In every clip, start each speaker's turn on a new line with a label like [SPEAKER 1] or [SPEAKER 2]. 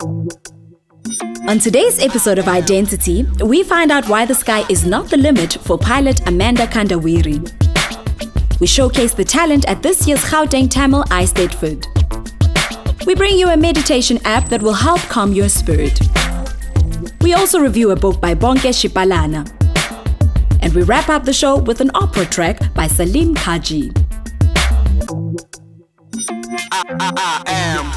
[SPEAKER 1] On today's episode of i-Dentity, we find out why the sky is not the limit for pilot Amanda Kandawiri. We showcase the talent at this year's Gauteng Tamil I-State Food. We bring you a meditation app that will help calm your spirit. We also review a book by Bonke Shipalana. And we wrap up the show with an opera track by Salim Kaji.
[SPEAKER 2] I am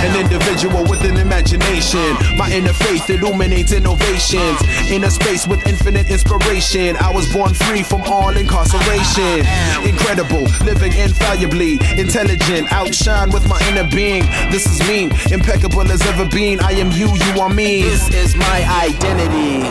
[SPEAKER 2] an individual with an imagination. My inner faith illuminates innovations. In a space with infinite inspiration, I was born free from all incarceration. Incredible, living infallibly, intelligent, outshine with my inner being. This is me, impeccable as ever been. I am you, you are me. This is my identity.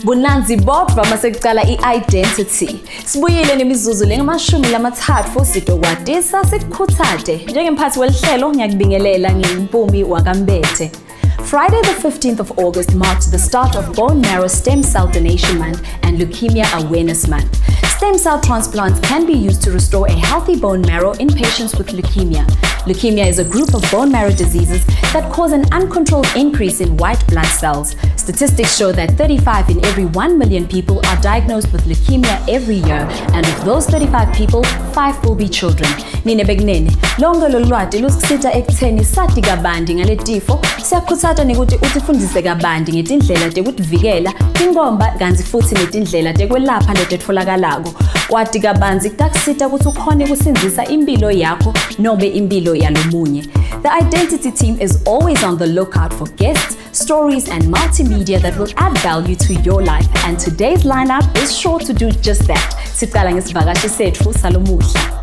[SPEAKER 1] Bunanzi bodwa masekuqala i-i-Dentity. Sibuyile nemizuzu lengamashumi lamathathu sitokwatisa sikukhuthade. Njengemphathi welihlelo ngiyakubingelela ngiMpumi Mbethe. Friday the 15th of August marked the start of Bone Marrow Stem Cell Donation Month and Leukemia Awareness Month. Stem cell transplants can be used to restore a healthy bone marrow in patients with leukemia. Leukemia is a group of bone marrow diseases that cause an uncontrolled increase in white blood cells. Statistics show that 35 in every 1 million people are diagnosed with leukemia every year, and of those 35 people, 5 will be children. Nine begnene, lonke lolwati lusikusita ekutheni sati kabanzi ngale tifo, siyakhuthata nekuthi utifundise kabanzi ngetindlela tekuvikela, tingomba kanti futhi netindlela tekwelapha letetfolakalako. Kwati kabanzi kutakusita ukuthi ukhone kusinzisa impilo yakho nobe impilo yalomunye. The i-Dentity team is always on the lookout for guests, stories and multimedia that will add value to your life, and today's lineup is sure to do just that. Siqala ngesivakashi sethu salomuhla.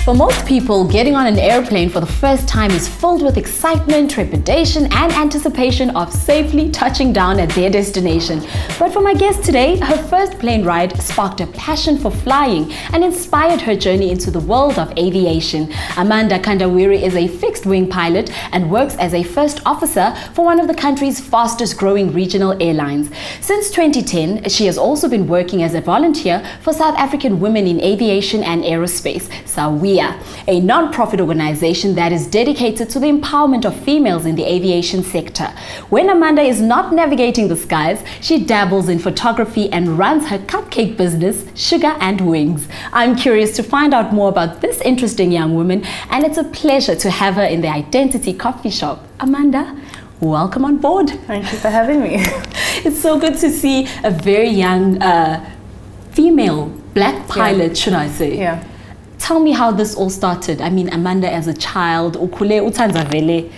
[SPEAKER 1] For most people, getting on an airplane for the first time is filled with excitement, trepidation, and anticipation of safely touching down at their destination. But for my guest today, her first plane ride sparked a passion for flying and inspired her journey into the world of aviation. Amanda Kandawiri is a fixed-wing pilot and works as a first officer for one of the country's fastest-growing regional airlines. Since 2010, she has also been working as a volunteer for South African Women in Aviation and Aerospace, SAWIA, a non-profit organization that is dedicated to the empowerment of females in the aviation sector. When Amanda is not navigating the skies, she dabbles in photography and runs her cupcake business, Sugar and Wings. I'm curious to find out more about this interesting young woman, and it's a pleasure to have her in the i-Dentity coffee shop. Amanda, welcome on board.
[SPEAKER 3] Thank you for having me.
[SPEAKER 1] It's so good to see a very young female black pilot, should I say.
[SPEAKER 3] Yeah.
[SPEAKER 1] Tell me how this all started. I mean, Amanda as a child, ukule utanza vele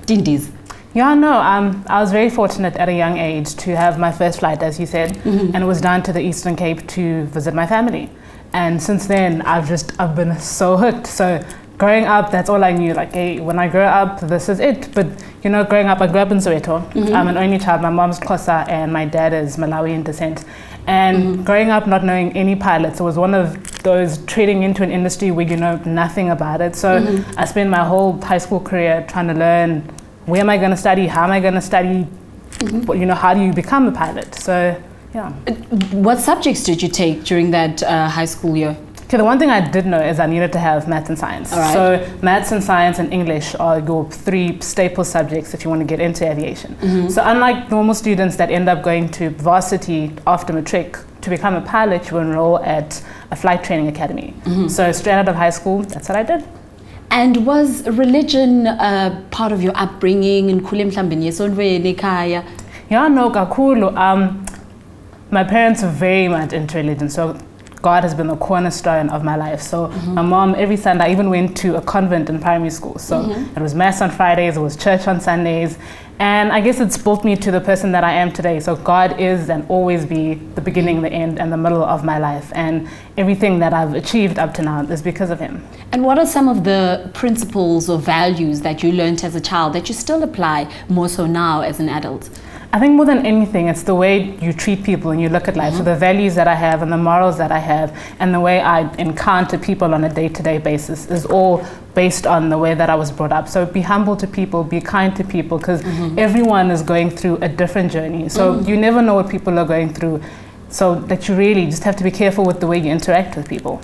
[SPEAKER 1] dindis.
[SPEAKER 3] Yeah, no, I was very fortunate at a young age to have my first flight, as you said, and it was down to the Eastern Cape to visit my family. And since then, I've been so hooked. So growing up, that's all I knew. Like, hey, when I grow up, this is it. But you know, growing up, I grew up in Soweto. I'm an only child. My mom's Xhosa and my dad is Malawian descent. And growing up not knowing any pilots, it was one of those trading into an industry where you know nothing about it. So I spent my whole high school career trying to learn, where am I going to study, how am I going to study, you know, how do you become a pilot? So, yeah.
[SPEAKER 1] What subjects did you take during that high school year?
[SPEAKER 3] Okay, the one thing I did know is I needed to have maths and science.
[SPEAKER 1] All right.
[SPEAKER 3] So maths and science and English are your 3 staple subjects if you want to get into aviation. So unlike normal students that end up going to varsity after matric, to become a pilot, you enroll at a flight training academy. So straight out of high school, that's what I did.
[SPEAKER 1] And was religion part of your upbringing?
[SPEAKER 3] Yeah, no, kakhulu. My parents are very much into religion, so God has been the cornerstone of my life. So my mom, every Sunday, I even went to a convent in primary school. So it was mass on Fridays, it was church on Sundays. And I guess it's built me to the person that I am today. So God is and always be the beginning, the end, and the middle of my life. And everything that I've achieved up to now is because of him.
[SPEAKER 1] And what are some of the principles or values that you learned as a child that you still apply more so now as an adult?
[SPEAKER 3] I think more than anything, it's the way you treat people and you look at life. So the values that I have and the morals that I have and the way I encounter people on a day-to-day basis is all based on the way that I was brought up. So be humble to people, be kind to people, because everyone is going through a different journey. So you never know what people are going through so that you really just have to be careful with the way you interact with people.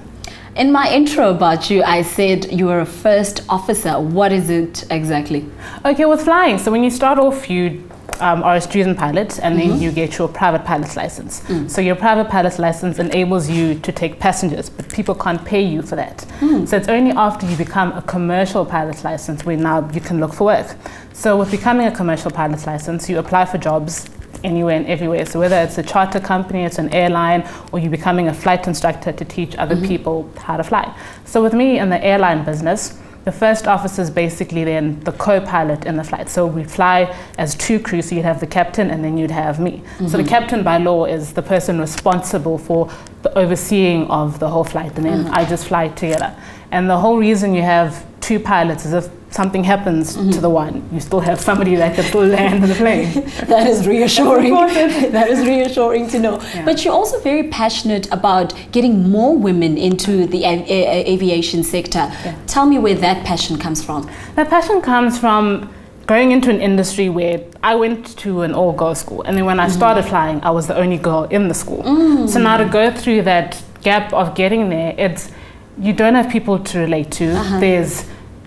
[SPEAKER 1] In my intro about you, I said you were a first officer. What is it exactly?
[SPEAKER 3] Okay, with flying, so when you start off, you are a student pilot, and then you get your private pilot's license. So your private pilot's license enables you to take passengers, but people can't pay you for that. So it's only after you become a commercial pilot's license where now you can look for work. So with becoming a commercial pilot's license, you apply for jobs anywhere and everywhere. So whether it's a charter company, it's an airline, or you're becoming a flight instructor to teach other people how to fly. So with me in the airline business, the first officer is basically then the co-pilot in the flight. So we fly as two crews, so you'd have the captain and then you'd have me. So the captain by law is the person responsible for the overseeing of the whole flight, and then I just fly together. And the whole reason you have two pilots is if something happens to the one, you still have somebody that can still land the plane.
[SPEAKER 1] That is reassuring. That is reassuring to know. Yeah. But you're also very passionate about getting more women into the aviation sector. Yeah. Tell me where that passion comes from.
[SPEAKER 3] That passion comes from going into an industry where I went to an all-girls school, and then when I started flying, I was the only girl in the school. So now to go through that gap of getting there, it's you don't have people to relate to.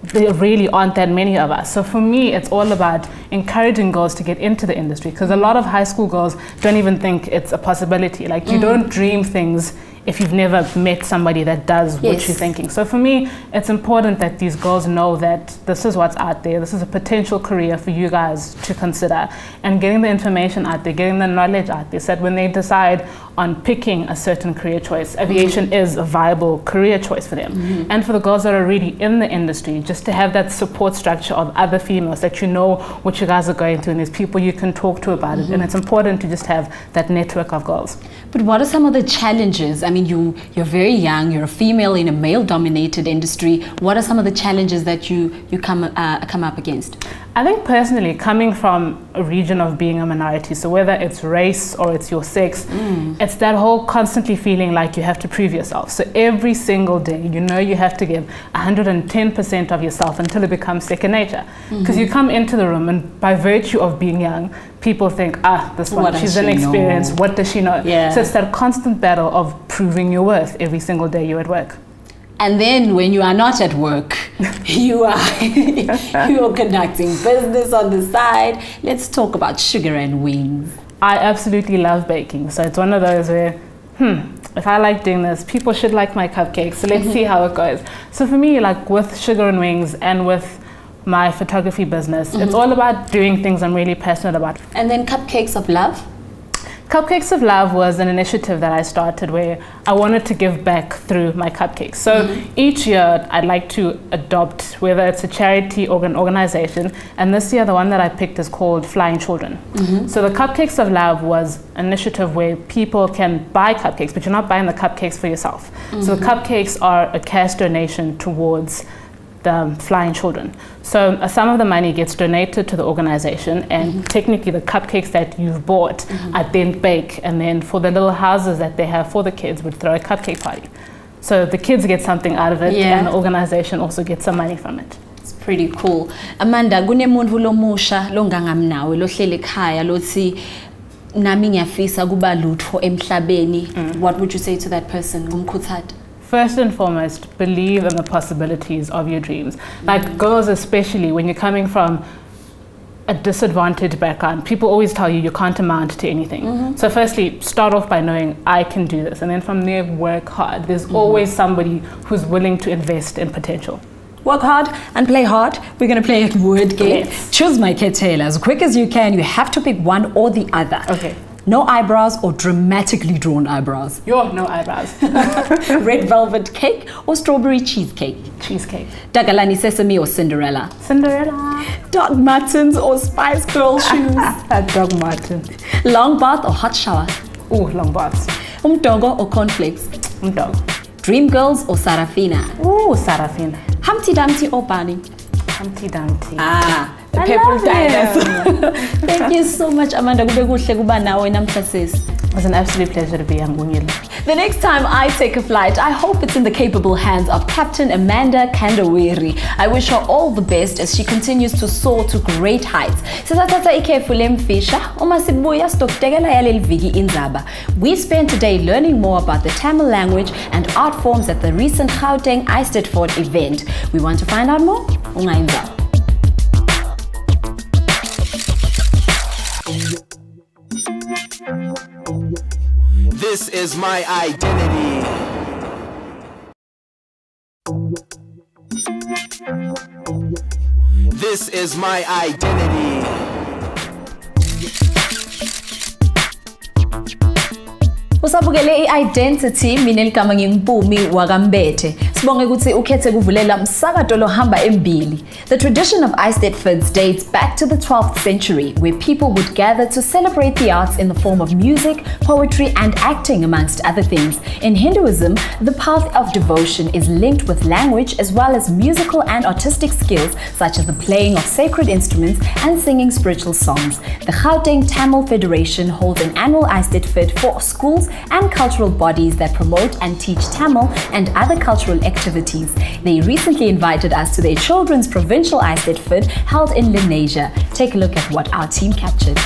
[SPEAKER 3] There really aren't that many of us. So for me, it's all about encouraging girls to get into the industry, because a lot of high school girls don't even think it's a possibility. Like you don't dream things if you've never met somebody that does what you're thinking. So for me, it's important that these girls know that this is what's out there. This is a potential career for you guys to consider, and getting the information out there, getting the knowledge out there, so that when they decide on picking a certain career choice, aviation is a viable career choice for them. And for the girls that are already in the industry, just to have that support structure of other females, that you know what you guys are going through, and there's people you can talk to about it. And it's important to just have that network of girls.
[SPEAKER 1] But what are some of the challenges? I mean, you're very young, you're a female in a male-dominated industry. What are some of the challenges that you come up against?
[SPEAKER 3] I think personally, coming from a region of being a minority, so whether it's race or it's your sex, it's that whole constantly feeling like you have to prove yourself. So every single day, you know you have to give 110% of yourself until it becomes second nature. Because you come into the room, and by virtue of being young, people think, this one, she's inexperienced, what does she know? So it's that constant battle of proving your worth every single day you're at work.
[SPEAKER 1] And then when you are not at work, you're conducting business on the side. Let's talk about sugar and wings.
[SPEAKER 3] I absolutely love baking. So it's one of those where, if I like doing this, people should like my cupcakes. So let's see how it goes. So for me, like with sugar and wings and with my photography business, it's all about doing things I'm really passionate about.
[SPEAKER 1] And then Cupcakes of Love?
[SPEAKER 3] Cupcakes of Love was an initiative that I started where I wanted to give back through my cupcakes. So each year I'd like to adopt, whether it's a charity or an organization, and this year the one that I picked is called Flying Children. So the Cupcakes of Love was an initiative where people can buy cupcakes, but you're not buying the cupcakes for yourself. So the cupcakes are a cash donation towards the Flying Children. So some of the money gets donated to the organization, and technically the cupcakes that you've bought I then bake, and then for the little houses that they have for the kids would throw a cupcake party. So the kids get something out of it, and the organization also gets some money from it.
[SPEAKER 1] It's pretty cool. Amanda, kunemuntu lomusha longangamnawe lohlele ekhaya lothi nami ngiyafisa kuba lutho emhlabeni. What would you say to that person? Ngumkhuthathi?
[SPEAKER 3] First and foremost, believe in the possibilities of your dreams. Like girls especially, when you're coming from a disadvantaged background, people always tell you can't amount to anything. So firstly, start off by knowing I can do this, and then from there work hard. There's always somebody who's willing to invest in potential.
[SPEAKER 1] Work hard and play hard. We're going to play a word game. Choose my Taylor. As quick as you can, you have to pick one or the other.
[SPEAKER 3] Okay.
[SPEAKER 1] No eyebrows or dramatically drawn eyebrows?
[SPEAKER 3] No eyebrows.
[SPEAKER 1] Red velvet cake or strawberry cheesecake?
[SPEAKER 3] Cheesecake.
[SPEAKER 1] Dagalani sesame or Cinderella?
[SPEAKER 3] Cinderella.
[SPEAKER 1] Doc Martens or Spice Girl shoes?
[SPEAKER 3] Doc Martens.
[SPEAKER 1] Long bath or hot shower?
[SPEAKER 3] Ooh, long baths.
[SPEAKER 1] Umdogo or cornflakes?
[SPEAKER 3] Umdogo.
[SPEAKER 1] Dream Girls or Sarafina?
[SPEAKER 3] Ooh, Sarafina.
[SPEAKER 1] Humpty Dumpty or Barney?
[SPEAKER 3] Humpty Dumpty.
[SPEAKER 1] The purple dinosaur. Thank you so much, Amanda. It was an absolute pleasure to be here. The next time I take a flight, I hope it's in the capable hands of Captain Amanda Kandawiri. I wish her all the best as she continues to soar to great heights. Sizathatha ikhefu lemfisha, uma sibuya stokutekela yaleli viki indzaba. We spent today learning more about the Tamil language and art forms at the recent Gauteng i-Dentity event. We want to find out more? Ungayindawo.
[SPEAKER 2] This is my identity. This is my identity.
[SPEAKER 1] Usabukele i-Identity, mina ligama ngiMpumi Mbethe. Sibonge ukuthi ukhethe kuvulela umsakazo lohamba embili. The tradition of i-Dentity dates back to the 12th century, where people would gather to celebrate the arts in the form of music, poetry, and acting, amongst other things. In Hinduism, the path of devotion is linked with language as well as musical and artistic skills, such as the playing of sacred instruments and singing spiritual songs. The Gauteng Tamil Federation holds an annual i-Dentity for schools and cultural bodies that promote and teach Tamil and other cultural activities. They recently invited us to their children's provincial i-Dentity held in Lenasia. Take a look at what our team captured.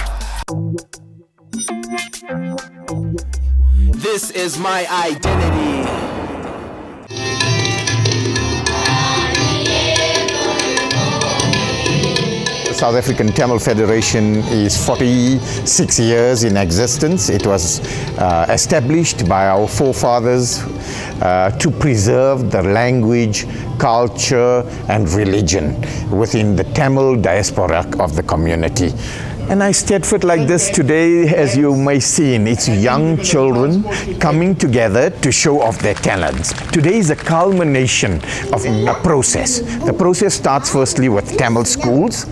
[SPEAKER 2] This is my identity.
[SPEAKER 4] South African Tamil Federation is 46 years in existence. It was established by our forefathers to preserve the language, culture and religion within the Tamil diaspora of the community. And i-Dentity like this today, as you may see, it's young children coming together to show off their talents. Today is a culmination of a process. The process starts firstly with Tamil schools,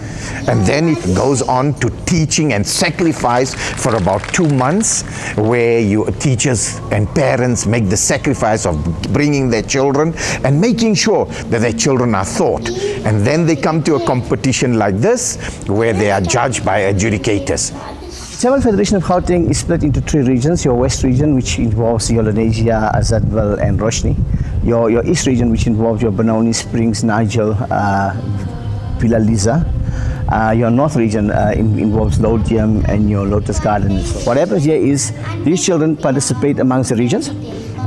[SPEAKER 4] and then it goes on to teaching and sacrifice for about 2 months, where teachers and parents make the sacrifice of bringing their children and making sure that their children are taught. And then they come to a competition like this, where they are judged by adjudicators.
[SPEAKER 5] Tamil Federation of Gauteng is split into 3 regions. Your west region, which involves your Lenasia, Azadwal and Roshni. Your east region, which involves your Benoni, Springs, Nigel, Villa Liza. Your north region involves Lodium and your Lotus Gardens. What happens here is these children participate amongst the regions,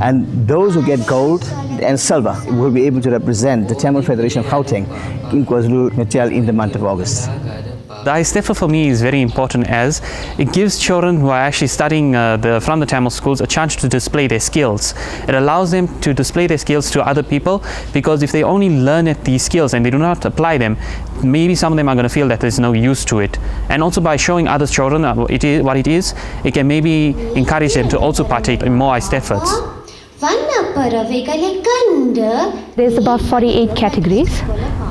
[SPEAKER 5] and those who get gold and silver will be able to represent the Tamil Federation of Gauteng in KwaZulu-Natal in the month of August.
[SPEAKER 6] The i-Dentity for me is very important, as it gives children who are actually studying from the Tamil schools a chance to display their skills. It allows them to display their skills to other people, because if they only learn at these skills and they do not apply them, maybe some of them are going to feel that there's no use to it. And also by showing other children what it is, it can maybe encourage them to also partake in more i-Dentities.
[SPEAKER 7] There's about 48 categories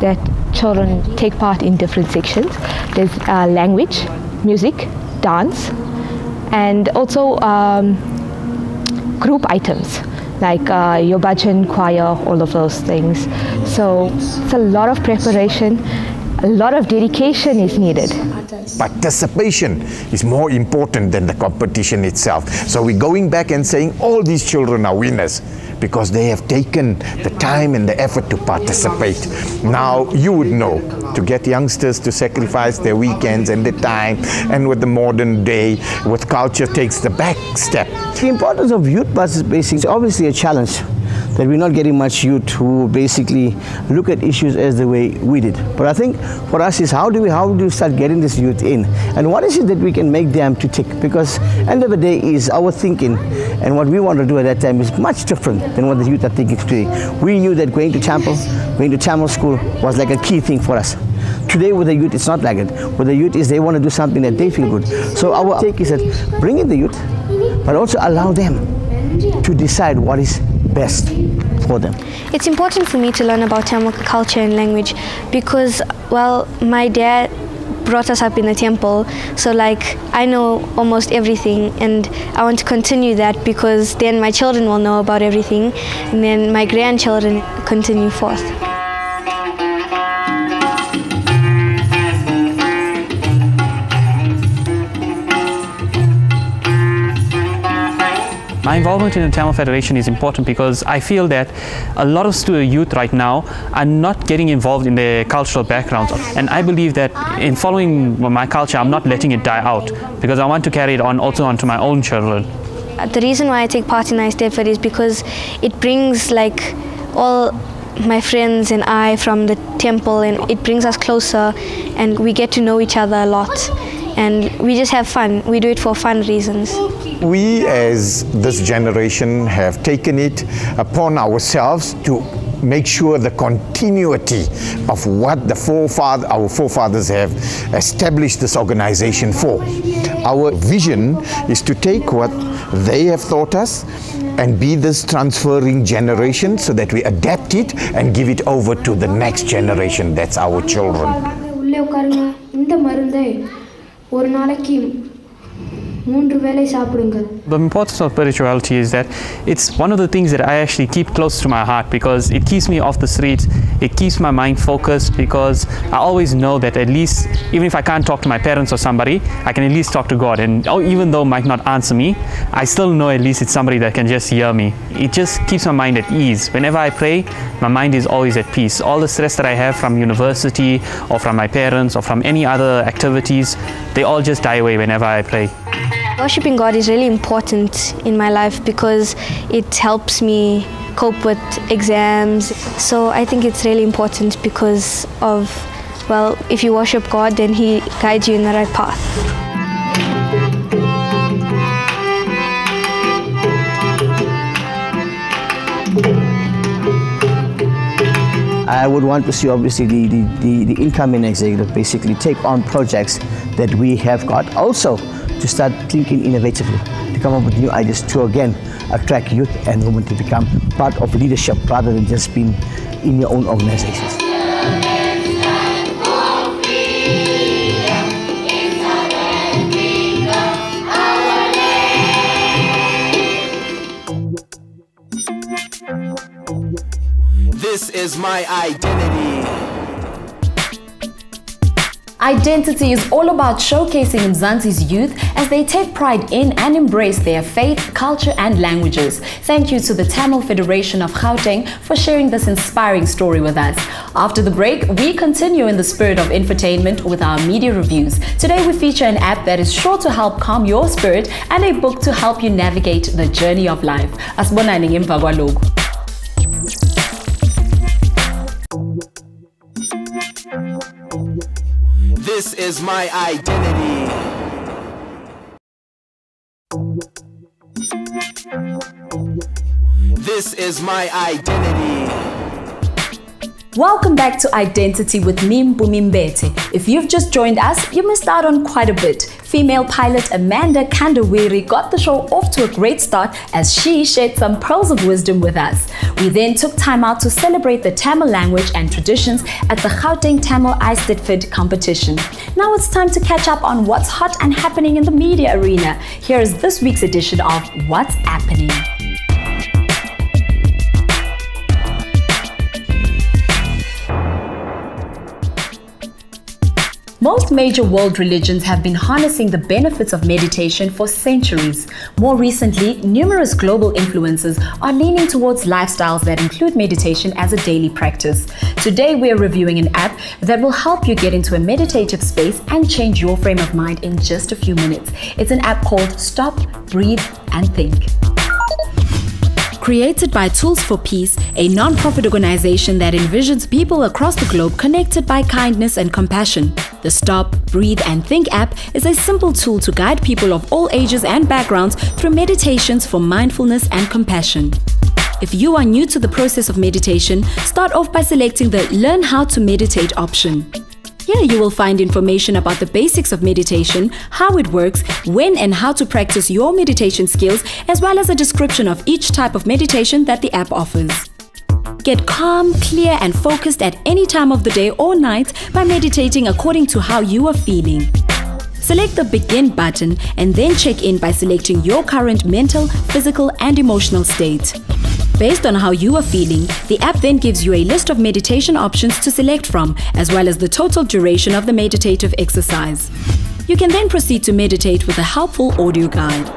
[SPEAKER 7] that children take part in different sections. There's language, music, dance, and also group items like your bhajan, choir, all of those things. So it's a lot of preparation, a lot of dedication is needed.
[SPEAKER 4] Participation is more important than the competition itself. So we're going back and saying all these children are winners because they have taken the time and the effort to participate. Now you would know, to get youngsters to sacrifice their weekends and the time, and with the modern day, with culture takes the back step.
[SPEAKER 5] The importance of youth participation is obviously a challenge, that we're not getting much youth who basically look at issues as the way we did. But I think for us is how do we start getting this youth in, and what is it that we can make them to tick? Because end of the day is our thinking and what we want to do at that time is much different than what the youth are thinking today. We knew that going to Tamil school was like a key thing for us. Today with the youth it's not like it. With the youth is they want to do something that they feel good. So our take is that bring in the youth, but also allow them to decide what is best for them.
[SPEAKER 8] It's important for me to learn about Tamil culture and language because, well, my dad brought us up in the temple, so like I know almost everything, and I want to continue that because then my children will know about everything, and then my grandchildren continue forth.
[SPEAKER 6] My involvement in the Tamil Federation is important because I feel that a lot of youth right now are not getting involved in their cultural backgrounds, and I believe that in following my culture, I'm not letting it die out because I want to carry it on also onto my own children.
[SPEAKER 8] The reason why I take part in i-Dentity is because it brings like all my friends and I from the temple, and it brings us closer and we get to know each other a lot, and we just have fun. We do it for fun reasons.
[SPEAKER 4] We as this generation have taken it upon ourselves to make sure the continuity of what our forefathers have established this organization for. Our vision is to take what they have taught us and be this transferring generation so that we adapt it and give it over to the next generation. That's our children.
[SPEAKER 6] The importance of spirituality is that it's one of the things that I actually keep close to my heart because it keeps me off the streets, it keeps my mind focused, because I always know that at least, even if I can't talk to my parents or somebody, I can at least talk to God, and even though might not answer me, I still know at least it's somebody that can just hear me. It just keeps my mind at ease. Whenever I pray, my mind is always at peace. All the stress that I have from university or from my parents or from any other activities, they all just die away whenever I pray.
[SPEAKER 8] Worshipping God is really important in my life because it helps me cope with exams. So I think it's really important because of, well, if you worship God, then He guides you in the right path.
[SPEAKER 5] I would want to see obviously the incoming executive basically take on projects that we have got. Also to start thinking innovatively, to come up with new ideas to again attract youth and women to become part of leadership rather than just being in your own organizations.
[SPEAKER 2] This is my identity.
[SPEAKER 1] i-Dentity is all about showcasing Mzansi's youth as they take pride in and embrace their faith, culture and languages. Thank you to the Tamil Federation of Gauteng for sharing this inspiring story with us. After the break, we continue in the spirit of infotainment with our media reviews. Today we feature an app that is sure to help calm your spirit and a book to help you navigate the journey of life. Asibonani ngemva kwalokhu.
[SPEAKER 2] This is my identity. This is my identity.
[SPEAKER 1] Welcome back to i-Dentity with me, Mpumi Mbethe. If you've just joined us, you missed out on quite a bit. Female pilot Amanda Kandawiri got the show off to a great start as she shared some pearls of wisdom with us. We then took time out to celebrate the Tamil language and traditions at the Gauteng Tamil i-Dentity competition. Now it's time to catch up on what's hot and happening in the media arena. Here is this week's edition of What's Happening. Most major world religions have been harnessing the benefits of meditation for centuries. More recently, numerous global influencers are leaning towards lifestyles that include meditation as a daily practice. Today, we are reviewing an app that will help you get into a meditative space and change your frame of mind in just a few minutes. It's an app called Stop, Breathe and Think. Created by Tools for Peace, a non-profit organization that envisions people across the globe connected by kindness and compassion. The Stop, Breathe and Think app is a simple tool to guide people of all ages and backgrounds through meditations for mindfulness and compassion. If you are new to the process of meditation, start off by selecting the Learn How to Meditate option. Here you will find information about the basics of meditation, how it works, when and how to practice your meditation skills, as well as a description of each type of meditation that the app offers. Get calm, clear and focused at any time of the day or night by meditating according to how you are feeling. Select the Begin button and then check in by selecting your current mental, physical and emotional state. Based on how you are feeling, the app then gives you a list of meditation options to select from, as well as the total duration of the meditative exercise. You can then proceed to meditate with a helpful audio guide.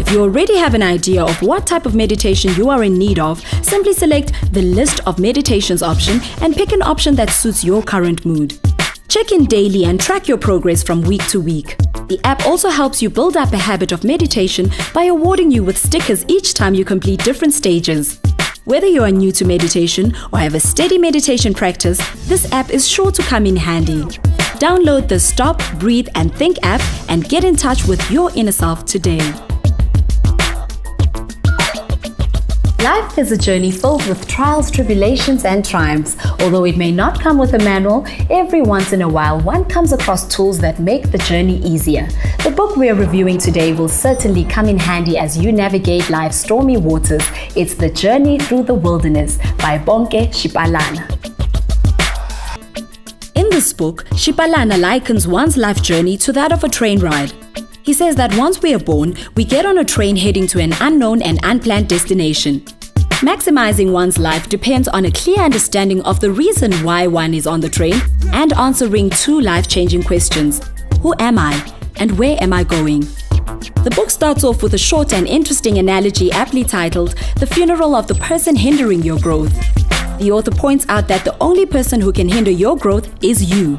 [SPEAKER 1] If If you already have an idea of what type of meditation you are in need of, simply select the list of meditations option and pick an option that suits your current mood. Check in daily and track your progress from week to week. The app also helps you build up a habit of meditation by awarding you with stickers each time you complete different stages. Whether you are new to meditation or have a steady meditation practice, this app is sure to come in handy. Download the Stop, Breathe and Think app and get in touch with your inner self today. Life is a journey filled with trials, tribulations and triumphs. Although it may not come with a manual, every once in a while one comes across tools that make the journey easier. The book we are reviewing today will certainly come in handy as you navigate life's stormy waters. It's The Journey Through the Wilderness by Bonke Shipalana. In this book, Shipalana likens one's life journey to that of a train ride. He says that once we are born, we get on a train heading to an unknown and unplanned destination. Maximizing one's life depends on a clear understanding of the reason why one is on the train and answering two life-changing questions. Who am I? And where am I going? The book starts off with a short and interesting analogy aptly titled, The Funeral of the Person Hindering Your Growth. The author points out that the only person who can hinder your growth is you.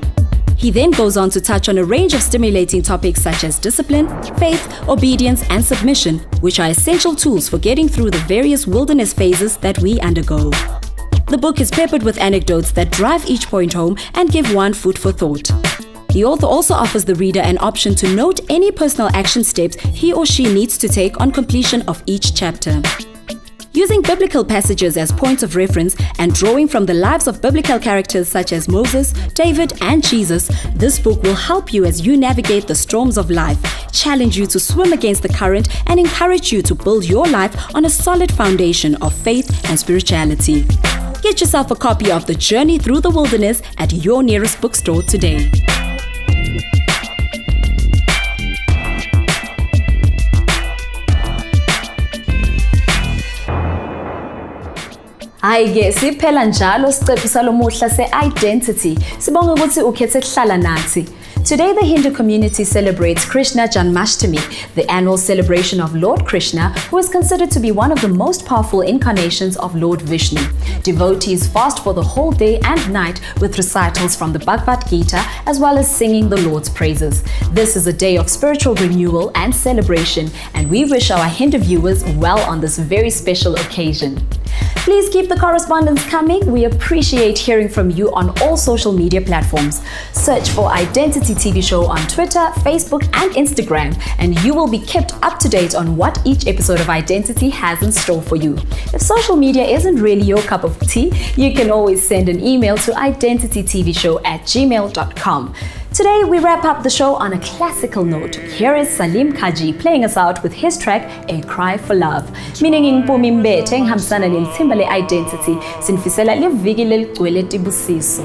[SPEAKER 1] He then goes on to touch on a range of stimulating topics such as discipline, faith, obedience, and submission, which are essential tools for getting through the various wilderness phases that we undergo. The book is peppered with anecdotes that drive each point home and give one food for thought. The author also offers the reader an option to note any personal action steps he or she needs to take on completion of each chapter. Using biblical passages as points of reference and drawing from the lives of biblical characters such as Moses, David, and Jesus, this book will help you as you navigate the storms of life, challenge you to swim against the current, and encourage you to build your life on a solid foundation of faith and spirituality. Get yourself a copy of The Journey Through the Wilderness at your nearest bookstore today. Hayi-ke siphela njalo siqephu salomuhla se-Identity. Sibonga ukuthi ukhethe kuhlala nathi. Today, the Hindu community celebrates Krishna Janmashtami, the annual celebration of Lord Krishna, who is considered to be one of the most powerful incarnations of Lord Vishnu. Devotees fast for the whole day and night with recitals from the Bhagavad Gita, as well as singing the Lord's praises. This is a day of spiritual renewal and celebration, and we wish our Hindu viewers well on this very special occasion. Please keep the correspondence coming. We appreciate hearing from you on all social media platforms. Search for I-Dentity TV show on Twitter, Facebook, and Instagram, and you will be kept up to date on what each episode of I-Dentity has in store for you. If social media isn't really your cup of tea, you can always send an email to identitytvshow@gmail.com. Today, we wrap up the show on a classical note. Here is Salim Kaji playing us out with his track, A Cry for Love. Meaning Mpumi Mbethe ngihambisana nelithimba le-Identity, sinifisela liviki leligcwele tibusiso.